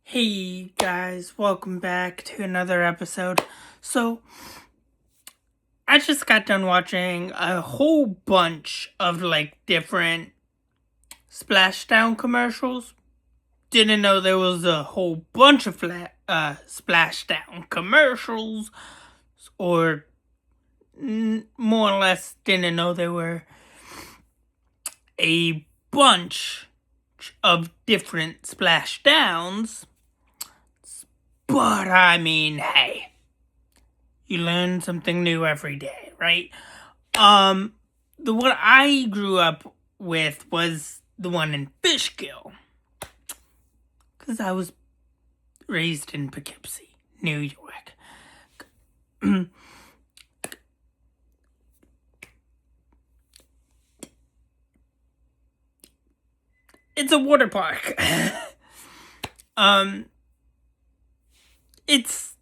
Hey guys, welcome back to another episode. So, I just got done watching a whole bunch of different Splashdown commercials. Didn't know there was a whole bunch of Splashdown commercials, or more or less didn't know there were a bunch of different Splashdowns. But I mean, hey, you learn something new every day, right? The one I grew up with was the one in Fishkill, because I was raised in Poughkeepsie, New York. It's a water park. It's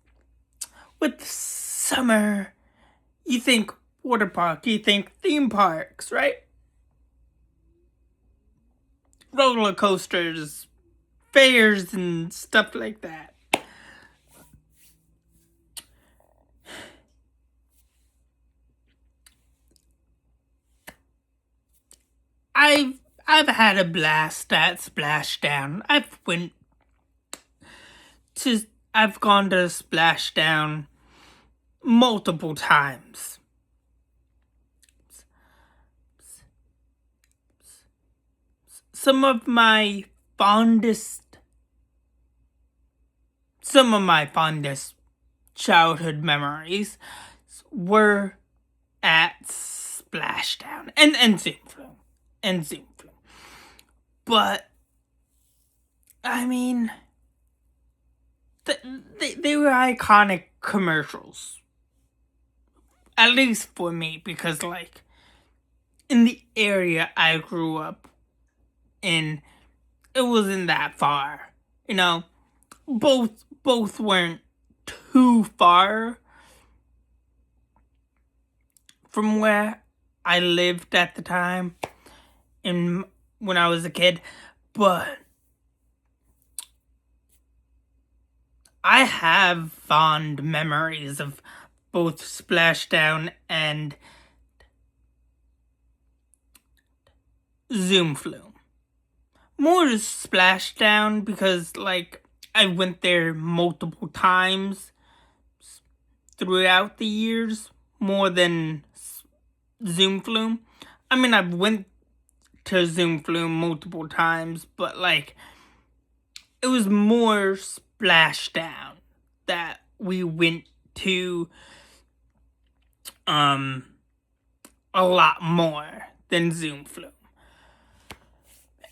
with summer. You think water park, you think theme parks, right? Roller coasters, fairs, and stuff like that. I've had a blast at Splashdown. I've gone to Splashdown multiple times. Some of my fondest childhood memories were at Splashdown and Zoom Flume. But I mean, they were iconic commercials, at least for me, because in the area I grew up in, it wasn't that far. You know, both weren't too far from where I lived at the time when I was a kid, but I have fond memories of both Splashdown and Zoom Flume. More Splashdown because I went there multiple times throughout the years, more than Zoom Flume. I mean, I've went to Zoom Flume multiple times, but it was more Splashdown that we went to a lot more than Zoom Flume.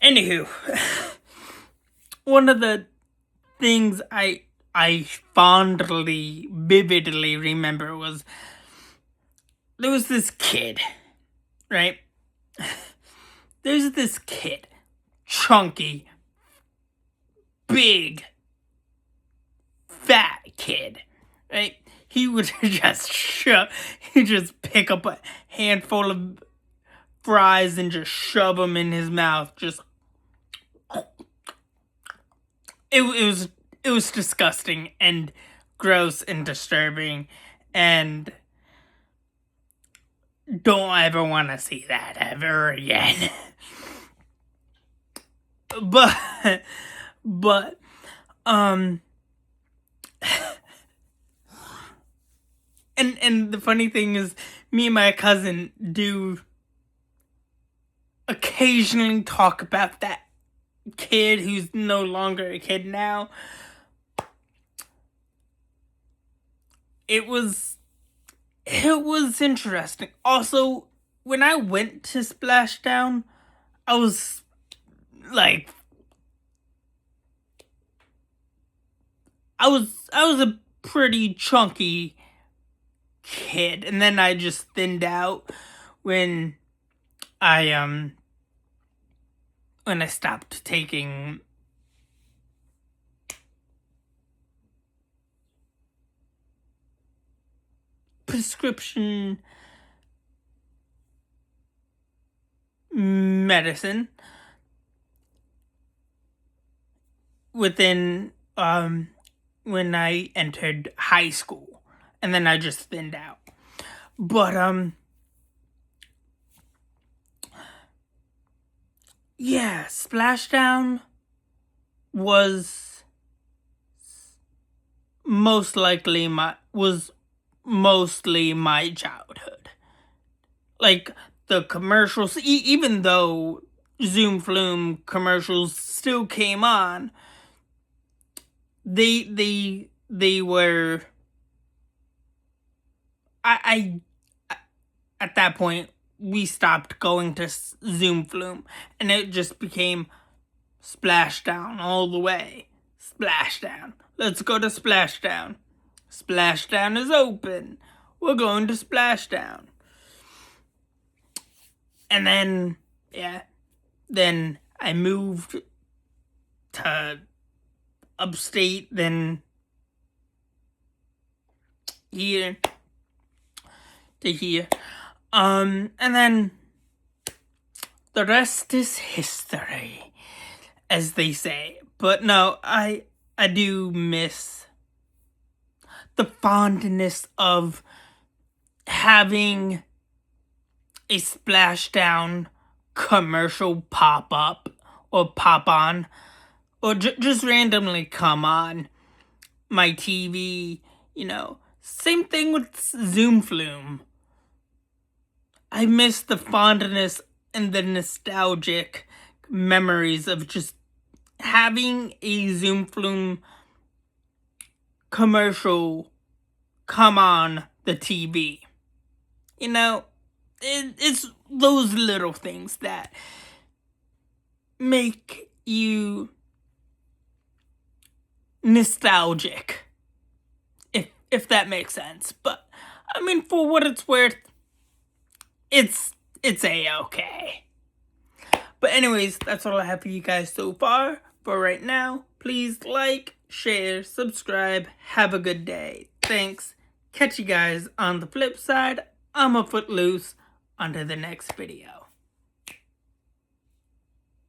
Anywho, one of the things I vividly remember was there was this kid, right? There's this kid, chunky, big, fat kid, right? He would just pick up a handful of fries and just shove them in his mouth. It was disgusting and gross and disturbing, and don't ever want to see that ever again. but and the funny thing is, me and my cousin do occasionally talk about that kid who's no longer a kid now. It was interesting. Also, when I went to Splashdown, I was I was a pretty chunky kid, and then I just thinned out when I stopped taking prescription medicine within when I entered high school, and then I just thinned out. But yeah, Splashdown was mostly my childhood. Like the commercials, even though Zoom Flume commercials still came on, they were I at that point we stopped going to Zoom Flume, and it just became Splashdown all the way. Splashdown. Let's go to Splashdown. Splashdown is open. We're going to Splashdown. And then, yeah, then I moved to upstate, then here to here. And then the rest is history, as they say. But no, I do miss the fondness of having a Splashdown commercial pop up or pop on or just randomly come on my TV, Same thing with Zoom Flume. I miss the fondness and the nostalgic memories of just having a Zoom Flume commercial come on the TV. It's those little things that make you nostalgic, if that makes sense. But I mean, for what it's worth, it's a-okay. But anyways, that's all I have for you guys so far. For right now, please like, share, subscribe. Have a good day. Thanks. Catch you guys on the flip side. I'm a Footloose. On to the next video.